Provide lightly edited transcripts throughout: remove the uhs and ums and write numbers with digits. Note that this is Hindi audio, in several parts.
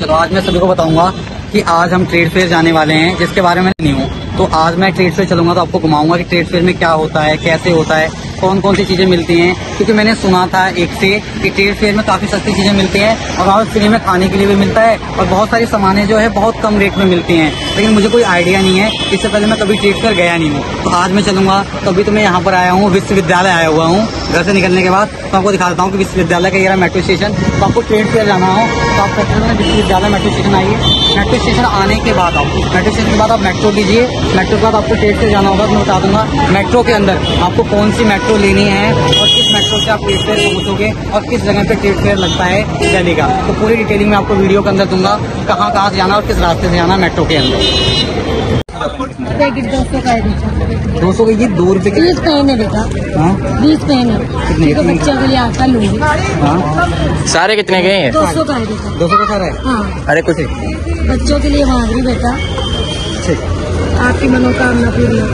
चलो आज मैं सभी को बताऊंगा कि आज हम ट्रेड फेयर जाने वाले हैं, जिसके बारे में नहीं हूँ। तो आज मैं ट्रेड फेयर चलूंगा तो आपको घुमाऊंगा कि ट्रेड फेयर में क्या होता है, कैसे होता है, कौन कौन सी चीजें मिलती हैं। क्योंकि मैंने सुना था एक से कि ट्रेड फेयर में काफी सस्ती चीजें मिलती हैं और वहाँ फ्री में खाने के लिए भी मिलता है और बहुत सारी सामानें जो है बहुत कम रेट में मिलती हैं। लेकिन मुझे कोई आइडिया नहीं है, इससे पहले मैं कभी ट्रेड फेयर गया नहीं हूँ। तो आज मैं चलूंगा, तभी तो मैं यहाँ पर आया हूँ, विश्वविद्यालय आया हुआ हूँ। घर से निकलने के बाद तो आपको दिखा देता हूँ कि विश्वविद्यालय का ये रहा मेट्रो स्टेशन। तो आपको ट्रेड फेयर जाना हो तो आप कहते हैं विश्वविद्यालय मेट्रो स्टेशन आइए। मेट्रो स्टेशन आने के बाद मेट्रो स्टेशन के बाद आप मेट्रो लीजिए। मेट्रो के बाद आपको ट्रेड फेयर जाना होगा। तो मैं बता दूंगा मेट्रो के अंदर आपको कौन सी मेट्रो लेनी है और किस मेट्रो से आप ट्रेड फेयर पहुंचोगे और किस जगह पे ट्रेड फेयर लगता है दिल्ली का। तो पूरी डिटेलिंग में आपको वीडियो के अंदर दूंगा, कहाँ से जाना और किस रास्ते से जाना मेट्रो के अंदर। पैकेट 200 का है। 200 की 2 रुपए 20 पेन है बेटा। 20 पेन है। कितने तो बच्चों के लिए आटा लूंगी। सारे कितने के हैं? 200 का है बेटा। 200 का सारा है। हाँ, अरे कुछ बच्चों के लिए मांग रही बेटा। आपकी मनोकामना पूरी हो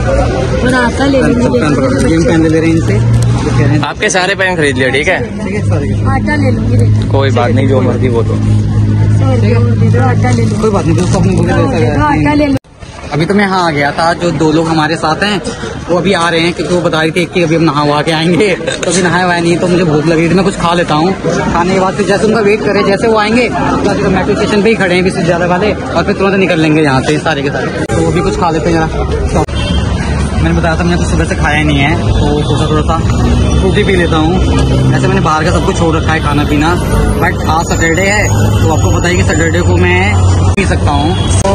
और आटा ले लूंगी। पेन ले रहे हैं इनसे, आपके सारे पेन खरीद लिया, ठीक है? आटा ले लूंगी बेटा। कोई बात नहीं, जो मर्जी वो तो आटा ले लूंगी। कोई बात नहीं, दोस्तों अपने आटा ले लो। अभी तो मैं यहाँ आ गया था। जो 2 लोग हमारे साथ हैं वो अभी आ रहे हैं, क्योंकि वो बता रही थी कि अभी हम नहा हुआ के आएंगे। तो अभी नहाया हुआ नहीं, तो मुझे भूख लग रही थी, मैं कुछ खा लेता हूँ। खाने के बाद फिर जैसे उनका वेट करें, जैसे वो आएंगे तो मेट्रो स्टेशन पे ही खड़े हैं विश्वविद्यालय वाले, और फिर तुरंत निकल लेंगे यहाँ से सारे के सारे। तो वो भी कुछ खा लेते हैं जरा। मैंने बताया था मैंने कुछ सुबह से खाया नहीं है, तो सोचा थोड़ा सा फ्रूटी पी लेता हूँ। ऐसे मैंने बाहर का सब कुछ छोड़ रखा है, खाना पीना। बट आज सैटरडे है, तो आपको पता है कि सैटरडे को मैं पी सकता हूँ। तो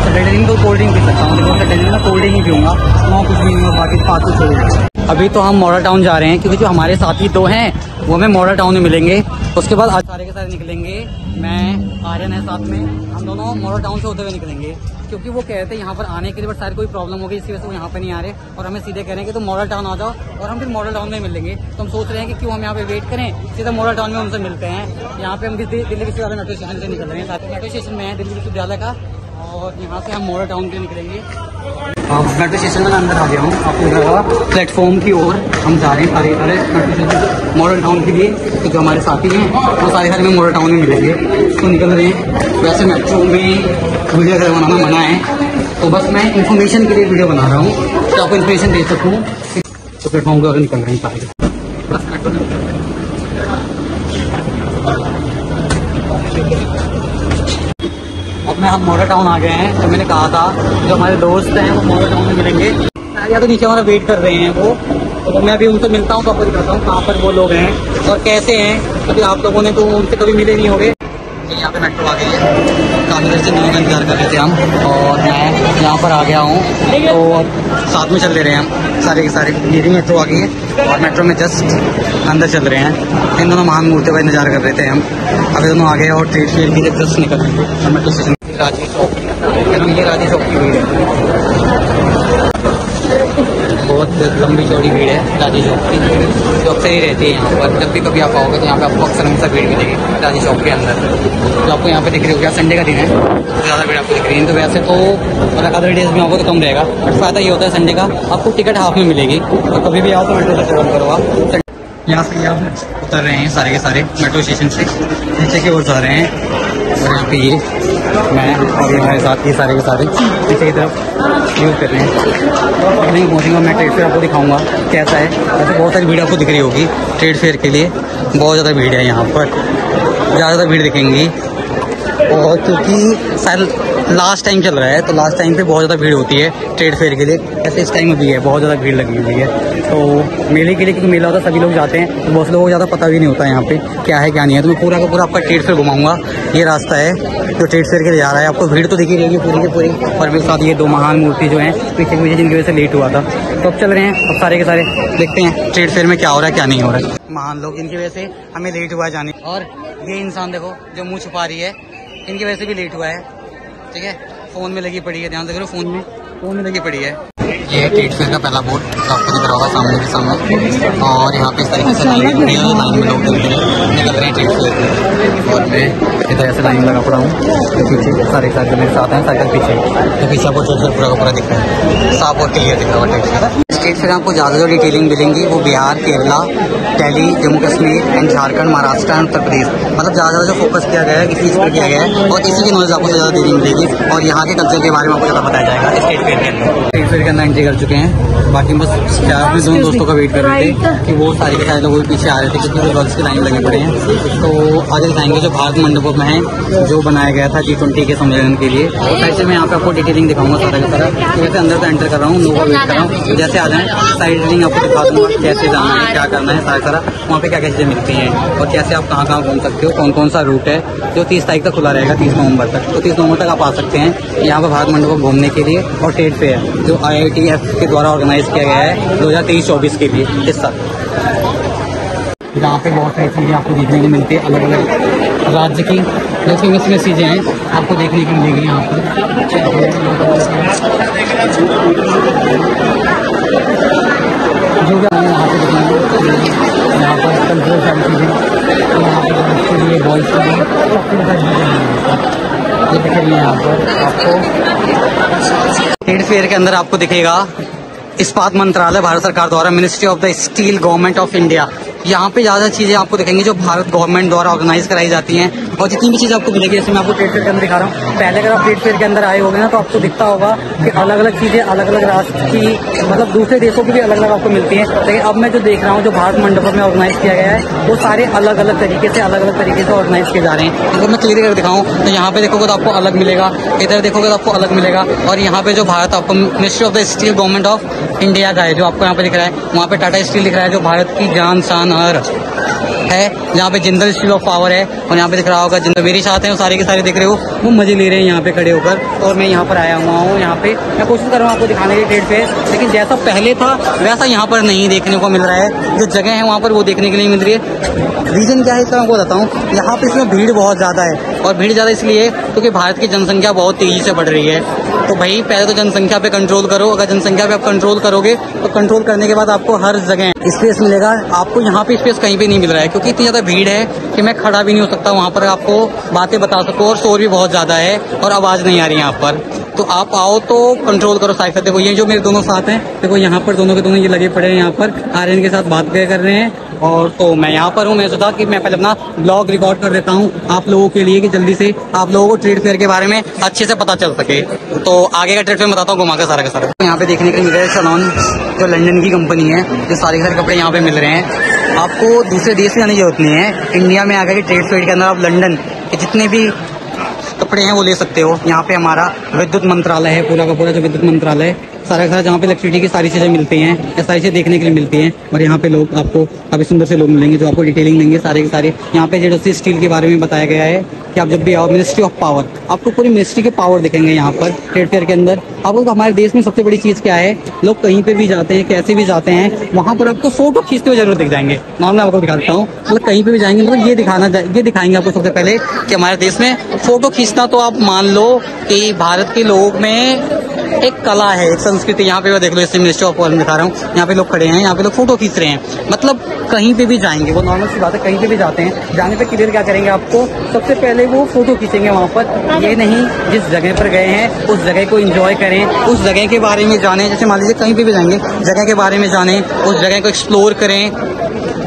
सैटरडे दिन तो कोल्ड ड्रिंक पी सकता हूँ, लेकिन सैटरडे दिन मैं कोल्ड ड्रिंक ही पीऊँगा, मैं कुछ नहीं होगा, बाकी फालतू छोड़। अभी तो हम मॉडल टाउन जा रहे हैं, क्योंकि जो हमारे साथी 2 हैं वो हमें मॉडल टाउन में मिलेंगे। उसके बाद आज सारे के सारे निकलेंगे। मैं आर्यन है साथ में, हम दोनों मॉडल टाउन से होते हुए निकलेंगे। क्योंकि वो कहते हैं यहाँ पर आने के लिए, बट शायद कोई प्रॉब्लम होगी, इसकी वजह से वो यहाँ पर नहीं आ रहे और हमें सीधे कह रहे हैं कि तुम मॉडल टाउन आ जाओ, और हम फिर मॉडल टाउन में मिलेंगे। तो हम सोच रहे हैं कि क्यों हम यहाँ पे वेट करें, सीधा मॉडल टाउन में उनसे मिलते हैं। यहाँ पे हम दिल्ली विश्वविद्यालय मेट्रो स्टेशन से निकल रहे हैं। मेट्रो स्टेशन में है दिल्ली विश्वविद्यालय का, और यहाँ से हम मॉडल टाउन के निकलेंगे। मेट्रो स्टेशन में अंदर आ गया हूँ, आपको प्लेटफॉर्म की ओर हम जा रहे हैं। सारे मेट्रो स्टेशन मॉडल टाउन के लिए, तो जो हमारे साथी हैं वो सारे में मॉडल टाउन में मिलेंगे, तो निकल रहे हैं। वैसे मेट्रो में वीडियो अगर बनाना मना है, तो बस मैं इन्फॉर्मेशन के लिए वीडियो बना रहा हूँ, तो आपको इन्फॉर्मेशन दे सकूँ। तो प्लेटफॉर्म के निकल रहे हैं सारे। अब मैं हम मॉडल टाउन आ गए हैं। तो मैंने कहा था जो हमारे दोस्त हैं वो मॉडल टाउन में मिलेंगे, या तो नीचे हमारा वेट कर रहे हैं वो। तो मैं अभी उनसे मिलता हूँ, तो आपको दिखाता हूँ कहाँ पर वो लोग हैं और कैसे हैं। अभी आप लोगों ने तो उनसे कभी मिले नहीं होंगे। यहाँ पे मेट्रो आ गई है, काफ़ी देर से लोगों का इंतजार कर रहे थे हम, और मैं यहाँ पर आ गया हूँ। तो साथ में चल ले रहे हैं हम सारे के सारे। मेरी मेट्रो आ गई है और मेट्रो में जस्ट अंदर चल रहे हैं। इन दोनों महान मूर्ति का इंतजार कर रहे थे हम। अभी दोनों आ गए और ट्रेड फेयर के लिए जस्ट निकल रहे हैं मेट्रो स्टेशन। राजी चौक, ये राजी चौक की भीड़ है, बहुत लंबी चौड़ी भीड़ है राजी चौक की, जो अक्सर ही रहती है यहाँ पर। जब भी कभी आप आओगे तो यहाँ पे आपको अक्सर हमेशा भीड़ मिलेगी राजी चौक के अंदर। तो आपको यहाँ पे दिख रही होगी, आज संडे का दिन है तो ज़्यादा भीड़ आपको दिख रही है। तो वैसे तो मतलब अदर डेज में आपको तो कम रहेगा, बट फायदा ये होता है संडे का आपको टिकट हाफ में मिलेगी। तो कभी भी आओ तो मेट्रो से ट्रेवल करो आप। यहाँ से आप उतर रहे हैं सारे के सारे मेट्रो स्टेशन से नीचे की ओर जा रहे हैं, और यहाँ पे ये मैं और ये हमारे साथ ये सारे के सारे नीचे की तरफ यूज़ कर रहे हैं। नहीं पहुँचूँगा मैं, ट्रेड फेयर आपको दिखाऊंगा कैसा है। वैसे बहुत सारी भीड़ आपको दिख रही होगी ट्रेड फेयर के लिए, बहुत ज़्यादा भीड़ है यहाँ पर, ज़्यादा भीड़ दिखेंगी। और क्योंकि शायद लास्ट टाइम चल रहा है, तो लास्ट टाइम पे बहुत ज़्यादा भीड़ होती है ट्रेड फेयर के लिए। ऐसे इस टाइम में भी है, बहुत ज़्यादा भीड़ लगी हुई है। तो मेले के लिए, क्योंकि मेला होता है सभी लोग जाते हैं, तो बहुत लोगों को ज़्यादा पता भी नहीं होता है यहाँ पे क्या है क्या नहीं है। तो मैं पूरा का पूरा आपका ट्रेड फेयर घुमाऊंगा। ये रास्ता है जो ट्रेड फेयर के लिए जा रहा है। आपको भीड़ तो दिखी रहेगी पूरी की पूरी, और मेरे साथ ये 2 महान मूर्ति जो हैं पीछे पीछे, जिनकी वजह से लेट हुआ था। तो अब चल रहे हैं, अब सारे के सारे देखते हैं ट्रेड फेयर में क्या हो रहा है क्या नहीं हो रहा है। महान लोग, इनकी वजह से हमें लेट हुआ है जाने। और ये इंसान देखो जो मुँह छुपा रही है, इनकी वजह से भी लेट हुआ है। ठीक है, फ़ोन में लगी पड़ी है, ध्यान से करो, फ़ोन में लगी पड़ी है। ये है ट्रेड फेयर का पहला बोर्ड। आपको दिख रहा होगा सामने के सामने। और यहाँ पे इस तरीके से लाइन में लोग निकल रहे हैं ट्रेड फेयर। और मैं इधर ऐसे लाइन लगा पड़ा हूँ, तो पीछे सारे साइकिल मेरे साथ हैं, साइकिल पीछे, तो पीछे आपको ट्रेड फेयर पूरा का पूरा दिख रहा है, साफ और क्लियर दिख रहा है ट्रेड फेयर। स्टेट फेयर आपको ज़्यादा जो डिटेलिंग मिलेंगी वो बिहार, केरला, दिल्ली, जम्मू कश्मीर एंड झारखंड, महाराष्ट्र एंड उत्तर प्रदेश, मतलब ज़्यादा जो फोकस किया गया है इसी पर किया गया है और इसी की नॉलेज आपको ज़्यादा देनी मिलेगी और यहाँ के कल्चर के बारे में आपको ज़्यादा बताया जाएगा स्टेट फेयर के अंदर। स्टेट फेयर के अंदर एंट्री कर चुके हैं, बाकी बस क्या अपने दोनों दोस्तों का वेट कर रहे थे कि वो सारे के सारे लोग भी पीछे आ रहे थे क्योंकि गर्ल्स की लाइन लगे पड़े हैं। तो आगे दिखाएंगे जो भारत मंडपम है जो बनाया गया था G20 के सम्मेलन के लिए। तो साइड से मैं यहाँ पे आपको डिटेलिंग दिखाऊंगा सारा का सारा, कि वैसे अंदर से एंटर कर रहा हूँ, लोगों का वेट कर रहा हूँ, जैसे आ जाए साइड डिटेलिंग आपको दिखा दूँगा, कैसे जाना है, क्या करना है, सारा वहाँ पे क्या क्या चीज़ें मिलती हैं और कैसे आप कहाँ कहाँ घूम सकते हो, कौन कौन सा रूट है, जो 30 तारीख तक खुला रहेगा 30 नवंबर तक। तो 30 नवंबर तक आप आ सकते हैं यहाँ पर भारत मंडपम घूमने के लिए। और ट्रेड फेयर जो IITF के द्वारा ऑर्गेनाइज किया गया है 2023-24 के लिए इस साल। यहाँ पे बहुत सारी चीज़ें आपको देखने को मिलती है, अलग अलग राज्य की जो फेमस चीज़ें हैं आपको देखने को मिलेगी यहाँ पर। जो भी हमें यहाँ पे दिखाएंगे, यहाँ पर कल्चरल सारी चीज़ें, यहाँ पर बच्चे लिए बॉयज़ के लिए ये दिखेंगे। यहाँ पर आपको ट्रेड फेयर के अंदर आपको दिखेगा इस्पात मंत्रालय भारत सरकार द्वारा, ministry of the steel, government of India. यहाँ पे ज़्यादा चीज़ें आपको दिखेंगी जो भारत गवर्नमेंट द्वारा ऑर्गेनाइज कराई जाती हैं और जितनी भी चीज़ आपको मिलेगी, जैसे मैं आपको ट्रेड फेयर के अंदर दिखा रहा हूँ। पहले अगर आप ट्रेड फेयर के अंदर आए होंगे ना तो आपको दिखता होगा कि अलग अलग चीज़ें अलग अलग राष्ट्र की, मतलब दूसरे देशों की भी अलग अलग आपको मिलती हैं। लेकिन अब मैं जो देख रहा हूँ जो भारत मंडपम में ऑर्गेनाइज किया गया है वो सारे अलग अलग तरीके से ऑर्गेनाइज किए जा रहे हैं। अगर मैं क्लियर कर दिखाऊँ तो यहाँ पे देखोगे तो आपको अलग मिलेगा, इधर देखोगे तो आपको अलग मिलेगा। और यहाँ पे जो भारत आपको ministry of the steel, government of India का है जो आपको यहाँ पे दिख रहा है, वहाँ पे टाटा स्टील दिख रहा है जो भारत की जान शान और है, जहाँ पे जिंदल स्टील ऑफ पावर है। और यहाँ पे दिख रहा होगा जिंदल, मेरे साथ हैं वो सारे के सारे दिख रहे हो, वो मजे ले रहे हैं यहाँ पे खड़े होकर। और मैं यहाँ पर आया हुआ हूँ, यहाँ पे मैं कोशिश कर रहा हूँ आपको दिखाने की ट्रेड पे, लेकिन जैसा पहले था वैसा यहाँ पर नहीं देखने को मिल रहा है। जो जगह है वहाँ पर वो देखने के लिए मिल रही है। रीजन क्या है इसका मैं आपको बताता हूँ। यहाँ पे इसमें भीड़ बहुत ज़्यादा है और भीड़ ज़्यादा इसलिए क्योंकि भारत की जनसंख्या बहुत तेज़ी से बढ़ रही है। तो भाई पहले तो जनसंख्या पे कंट्रोल करो। अगर जनसंख्या पे आप कंट्रोल करोगे तो कंट्रोल करने के बाद आपको हर जगह स्पेस मिलेगा। आपको यहाँ पे स्पेस कहीं पे नहीं मिल रहा है क्योंकि इतनी ज़्यादा भीड़ है कि मैं खड़ा भी नहीं हो सकता वहाँ पर आपको बातें बता सकूँ, और शोर भी बहुत ज़्यादा है और आवाज़ नहीं आ रही यहाँ पर। तो आप आओ तो कंट्रोल करो साइकिल। देखो ये जो मेरे दोनों साथ हैं, देखो यहाँ पर दोनों के दोनों ये लगे पड़े हैं, यहाँ पर आर्यन के साथ बात कर रहे हैं। और तो मैं यहाँ पर हूँ, मैं सोचा कि मैं पहले अपना ब्लॉग रिकॉर्ड कर देता हूँ आप लोगों के लिए कि जल्दी से आप लोगों को ट्रेड फेयर के बारे में अच्छे से पता चल सके। तो आगे का ट्रेड फेयर बताता हूँ घुमा के सारा का सारा। यहाँ पे देखने के लिए मिल रहा है सलोन, जो लंदन की कंपनी है, जो सारे सारे कपड़े यहाँ पे मिल रहे हैं। आपको दूसरे देश में जाने की जरूरत नहीं है, इंडिया में आकर के ट्रेड फेयर के अंदर आप लंदन के जितने भी कपड़े हैं वो ले सकते हो। यहाँ पे हमारा विद्युत मंत्रालय है, पूरा का पूरा जो विद्युत मंत्रालय सारा का सारा, जहाँ पे इलेक्ट्रिसिटी की सारी चीज़ें मिलती हैं, ये सारी चीज़ें देखने के लिए मिलती हैं। और यहाँ पे लोग आपको काफ़ी सुंदर से लोग मिलेंगे जो आपको डिटेलिंग देंगे सारे के सारे। यहाँ पे जो स्टील के बारे में बताया गया है कि आप जब भी आओ, मिनिस्ट्री ऑफ पावर, आपको पूरी मिनिस्ट्री के पावर दिखेंगे यहाँ पर ट्रेड फेयर के अंदर। आपको हमारे देश में सबसे बड़ी चीज़ क्या है, लोग कहीं पे भी जाते हैं, कैसे भी जाते हैं, वहाँ पर आपको फोटो खींचते हुए जरूर दिख जाएंगे। नॉर्मल आपको दिखाता हूँ, मतलब कहीं पे भी जाएंगे मतलब ये दिखाएंगे आपको सबसे पहले कि हमारे देश में फोटो खींचना, तो आप मान लो कि भारत के लोग में एक कला है, एक संस्कृति। यहाँ पे देख लो, इससे मिनिस्ट्री ऑफ पावर दिखा रहा हूँ, यहाँ पे लोग खड़े हैं, यहाँ पे लोग फोटो खींच रहे हैं। मतलब कहीं पे भी जाएंगे, वो नॉर्मल सी बात है, कहीं पे भी जाते हैं, जाने पे क्लियर क्या करेंगे, आपको सबसे पहले वो फोटो खींचेंगे वहाँ पर। ये नहीं जिस जगह पर गए हैं उस जगह को एंजॉय करें, उस जगह के बारे में जानें। जैसे मान लीजिए कहीं पे भी जाएंगे, जगह के बारे में जानें, उस जगह को एक्सप्लोर करें,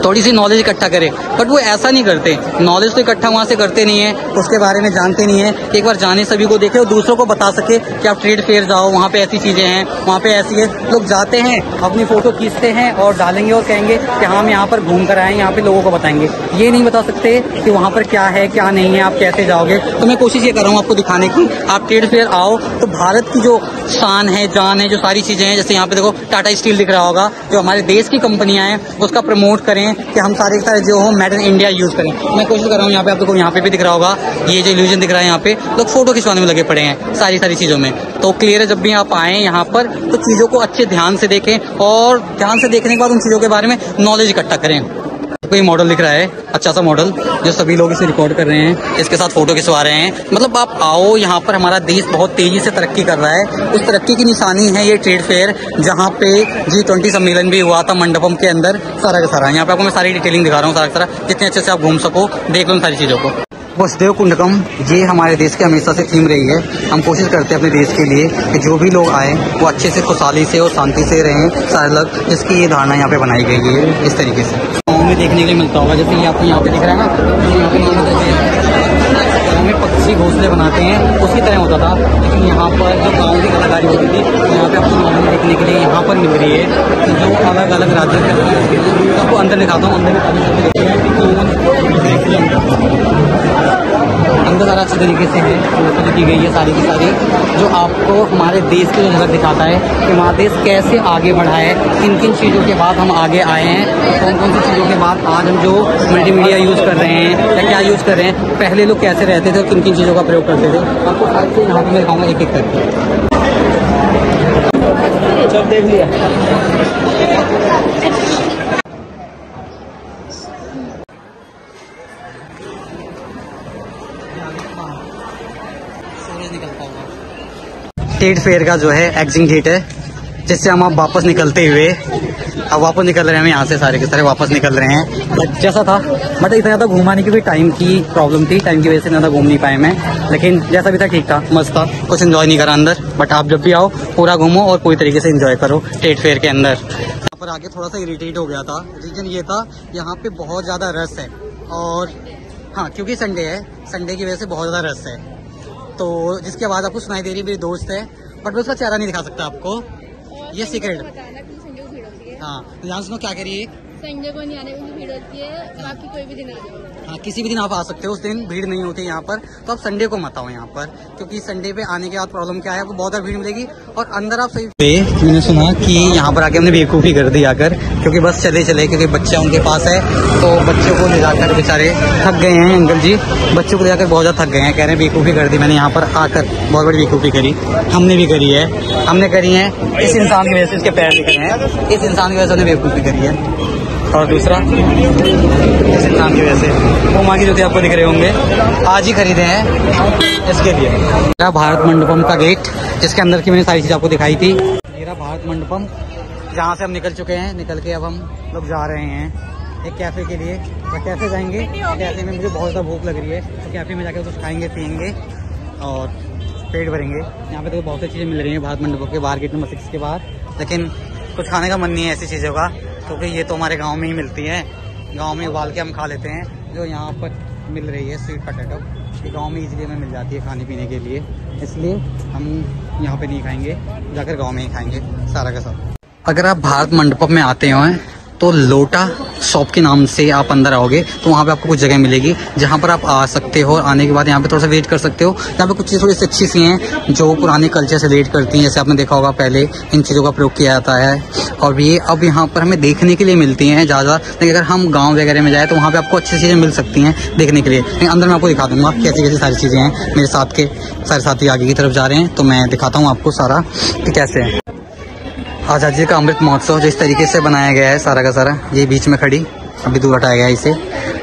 थोड़ी सी नॉलेज इकट्ठा करें। बट वो ऐसा नहीं करते, नॉलेज तो इकट्ठा वहाँ से करते नहीं है, उसके बारे में जानते नहीं है। एक बार जाने, सभी को देखे और दूसरों को बता सके कि आप ट्रेड फेयर जाओ, वहाँ पे ऐसी चीज़ें हैं, वहाँ पे ऐसी है। लोग जाते हैं, अपनी फ़ोटो खींचते हैं और डालेंगे और कहेंगे कि हम यहाँ पर घूम कर आए, यहाँ पे लोगों को बताएंगे। ये नहीं बता सकते कि वहाँ पर क्या है क्या नहीं है, आप कैसे जाओगे। तो मैं कोशिश ये कर रहा हूँ आपको दिखाने की, आप ट्रेड फेयर आओ तो भारत की जो शान है, जान है, जो सारी चीज़ें हैं, जैसे यहाँ पे देखो टाटा स्टील दिख रहा होगा, जो हमारे देश की कंपनियाँ हैं, उसका प्रमोट करें कि हम सारे जो हो मेड इन इंडिया यूज़ करें। मैं कोशिश कर रहा हूँ। यहाँ पे आप देखो, यहाँ पे भी दिख रहा होगा, ये जो इल्यूजन दिख रहा है, यहाँ पे लोग फोटो खिंचवाने में लगे पड़े हैं सारी चीज़ों में। तो क्लियर है, जब भी आप आएँ यहाँ पर तो चीज़ों को अच्छे ध्यान से देखें और ध्यान से देखने के बाद उन चीज़ों के बारे में नॉलेज इकट्ठा करें। कोई मॉडल दिख रहा है, अच्छा सा मॉडल, जो सभी लोग इसे रिकॉर्ड कर रहे हैं, इसके साथ फोटो खिंचवा रहे हैं। मतलब आप आओ, यहाँ पर हमारा देश बहुत तेजी से तरक्की कर रहा है। उस तरक्की की निशानी है ये ट्रेड फेयर, जहाँ पे G20 सम्मेलन भी हुआ था मंडपम के अंदर, सारा का सारा। यहाँ पे आपको मैं सारी डिटेलिंग दिखा रहा हूँ, सारा जितने अच्छे से आप घूम सको, देख लो सारी चीज़ों को। वसुधैव कुटुंबकम ये हमारे देश की हमेशा से थीम रही है। हम कोशिश करते हैं अपने देश के लिए कि जो भी लोग आए वो अच्छे से, खुशहाली से और शांति से रहें सारे लोग, जिसकी ये धारणा यहाँ पे बनाई गई है इस तरीके से। गाँव में देखने के लिए मिलता होगा, जैसे ये आपको यहाँ पे दिख रहा है ना, यहाँ पे गाँव में पक्षी घोंसले बनाते हैं, उसकी तरह होता था। लेकिन यहाँ पर जो गाँव की कलाकारी होती थी, यहाँ पे आपको मॉडल देखने के लिए यहाँ पर मिल रही है, जो अलग अलग राज्यों के। आपको अंदर दिखाता हूँ, अंदर अंदर सारा अच्छे तरीके से है, फोटो की गई है सारी की सारी, जो आपको हमारे देश की जो झलक दिखाता है कि हमारा देश कैसे आगे बढ़ा है, किन किन चीज़ों के बाद हम आगे आए हैं, कौन कौन सी चीज़ों के बाद आज हम जो मल्टीमीडिया यूज़ कर रहे हैं या क्या यूज़ कर रहे हैं, पहले लोग कैसे रहते थे और किन किन चीज़ों का प्रयोग करते थे। आपको सारी चीज़ यहाँ पर मैं दिखाऊँगा एक एक करके। सब देख लिया। ट्रेड फेयर का जो है एग्जिट गेट है, जिससे हम अब वापस निकलते हुए, अब वापस निकल रहे हैं हम यहाँ से, सारे के सारे वापस निकल रहे हैं। जैसा था बट इतना ज़्यादा घुमाने की भी टाइम की प्रॉब्लम थी, टाइम की वजह से ज़्यादा घूम नहीं पाए मैं, लेकिन जैसा भी था ठीक था, मस्त था, कुछ एंजॉय नहीं करा अंदर। बट आप जब भी आओ पूरा घूमो और पूरी तरीके से एंजॉय करो ट्रेड फेयर के अंदर। यहाँ पर आगे थोड़ा सा इरिटेट हो गया था, रीजन ये था यहाँ पे बहुत ज़्यादा रश है, और हाँ क्योंकि संडे है, संडे की वजह से बहुत ज़्यादा रश है। तो जिसके बाद आपको सुनाई दे रही मेरी दोस्त है, बट मैं उसका चेहरा नहीं दिखा सकता आपको, ये सीक्रेट। हाँ ध्यान सुनो क्या कह रही है। संडे को नहीं आने में भीड़ होती है, बाकी कोई भी दिन आ जाओ। हाँ किसी भी दिन आप आ सकते हो, उस दिन भीड़ नहीं होती यहाँ पर। तो आप संडे को मत आओ यहाँ पर, क्योंकि संडे पे आने के बाद प्रॉब्लम क्या है, आपको बहुत ज़्यादा भीड़ मिलेगी और अंदर आप सही। मैंने सुना कि यहाँ पर आके हमने बेवकूफ़ी कर दी आकर, क्योंकि बस चले चले, क्योंकि बच्चा उनके पास है, तो बच्चों को ले जाकर बेचारे थक गए हैं। अंकल जी बच्चों को ले जाकर बहुत ज़्यादा थक गए हैं, कह रहे हैं बेवकूफ़ी कर दी मैंने यहाँ पर आकर, बहुत बड़ी बेवकूफ़ी करी। हमने भी करी है, हमने करी है, इस इंसान की वजह से इसके पैर दिख रहे हैं, इस इंसान की वजह से हमने बेवकूफ़ी करी है। और दूसरा इस इंसान की वजह से पुमा की जूते आपको दिख रहे होंगे, आज ही खरीदे हैं इसके लिए। मेरा भारत मंडपम का गेट, जिसके अंदर की मैंने सारी चीज़ आपको दिखाई थी। मेरा भारत मंडपम, जहाँ से हम निकल चुके हैं, निकल के अब हम लोग जा रहे हैं एक कैफ़े के लिए। या कैफ़े जाएंगे, कैफ़े में मुझे बहुत ज़्यादा भूख लग रही है, तो कैफ़े में जाकर कुछ खाएंगे पियेंगे और पेट भरेंगे। यहाँ पे तो बहुत सी चीज़ें मिल रही हैं भारत मंडपम के बाहर, गेट नंबर 6 के बाहर, लेकिन कुछ खाने का मन नहीं है ऐसी चीज़ों का, क्योंकि ये तो हमारे गांव में ही मिलती है, गांव में उबाल के हम खा लेते हैं। जो यहाँ पर मिल रही है स्वीट पोटैटो, ये गांव में इजीली हमें मिल जाती है खाने पीने के लिए, इसलिए हम यहाँ पे नहीं खाएंगे, जाकर गांव में ही खाएंगे सारा का सारा। अगर आप भारत मंडपम में आते हो तो लोटा शॉप के नाम से आप अंदर आओगे, तो वहाँ पे आपको कुछ जगह मिलेगी जहाँ पर आप आ सकते हो। आने के बाद यहाँ पे थोड़ा सा वेट कर सकते हो। यहाँ पे कुछ चीज़ थोड़ी सी अच्छी सी हैं जो पुराने कल्चर से रिलेट करती हैं, जैसे आपने देखा होगा पहले इन चीज़ों का प्रयोग किया जाता है, और ये अब यहाँ पर हमें देखने के लिए मिलती हैं ज़्यादा। लेकिन अगर हम गाँव वगैरह में जाए तो वहाँ पर आपको अच्छी चीज़ें मिल सकती हैं देखने के लिए। लेकिन अंदर मैं आपको दिखा दूँगा कैसी कैसी सारी चीज़ें हैं। मेरे साथ के सारे साथी आगे की तरफ जा रहे हैं, तो मैं दिखाता हूँ आपको सारा कि कैसे है आज़ादी का अमृत महोत्सव। जिस तरीके से बनाया गया है सारा का सारा, ये बीच में खड़ी, अभी दूर हटाया गया है इसे,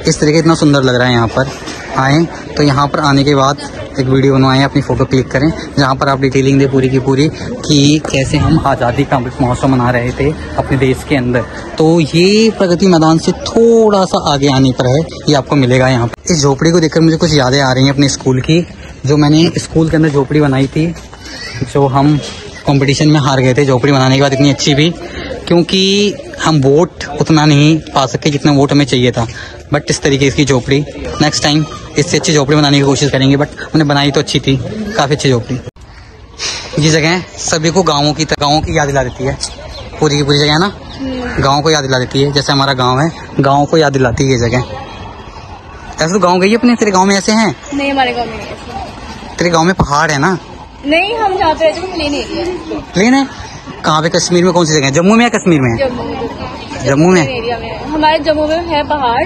इस तरीके इतना सुंदर लग रहा है। यहाँ पर आएँ तो यहाँ पर आने के बाद एक वीडियो बनवाएं, अपनी फ़ोटो क्लिक करें, जहाँ पर आप डिटेलिंग दें पूरी की पूरी कि कैसे हम आज़ादी का अमृत महोत्सव मना रहे थे अपने देश के अंदर। तो ये प्रगति मैदान से थोड़ा सा आगे आने पर है, ये आपको मिलेगा यहाँ पर। इस झोपड़ी को देखकर मुझे कुछ यादें आ रही हैं अपने स्कूल की, जो मैंने स्कूल के अंदर झोपड़ी बनाई थी, जो हम कंपटीशन में हार गए थे झोपड़ी बनाने के बाद। इतनी अच्छी भी, क्योंकि हम वोट उतना नहीं पा सके जितना वोट हमें चाहिए था, बट इस तरीके की झोपड़ी नेक्स्ट टाइम इससे अच्छी झोपड़ी बनाने की कोशिश करेंगे। बट हमने बनाई तो अच्छी थी, काफ़ी अच्छी झोपड़ी। ये जगह सभी को गाँवों की याद दिला देती है, पूरी की पूरी जगह है ना, गाँव को याद दिला देती है। जैसे हमारा गाँव है, गाँव को याद दिलाती है ये जगह। ऐसे तो गाँव गई अपने, तेरे गाँव में ऐसे हैं? नहीं, हमारे गाँव में ऐसे। तेरे गाँव में पहाड़ है ना? नहीं, हम जहाँ पे रहते हैं प्लेन एरिया है। प्लेन है? कहाँ पे? कश्मीर में कौन सी जगह है? जम्मू में या कश्मीर में? जम्मू में एरिया में। हमारे जम्मू में है पहाड़,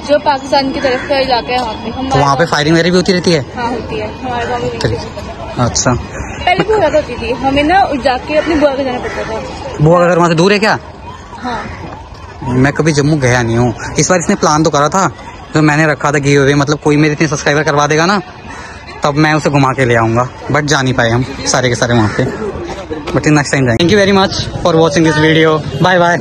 जो पाकिस्तान की तरफ का इलाका है, वहाँ पे। तो वहाँ पे फायरिंग वगैरह भी होती रहती है? हाँ होती है, हमारे गाँव में। अच्छा, पहले बहुत होती थी, हमें ना जाके अपनी बुआ के जाना पड़ता था। बुआ का घर वहाँ से दूर है क्या? हाँ। मैं कभी जम्मू गया नहीं हूँ। इस बार इसने प्लान तो करा था, जो मैंने रखा था गिव अवे, मतलब कोई मेरे इतने सब्सक्राइबर करवा देगा ना तब मैं उसे घुमा के ले आऊँगा, बट जा नहीं पाए हम सारे के सारे वहाँ पे, बट नेक्स्ट टाइम जाएंगे। Thank you very much for watching this video, bye bye.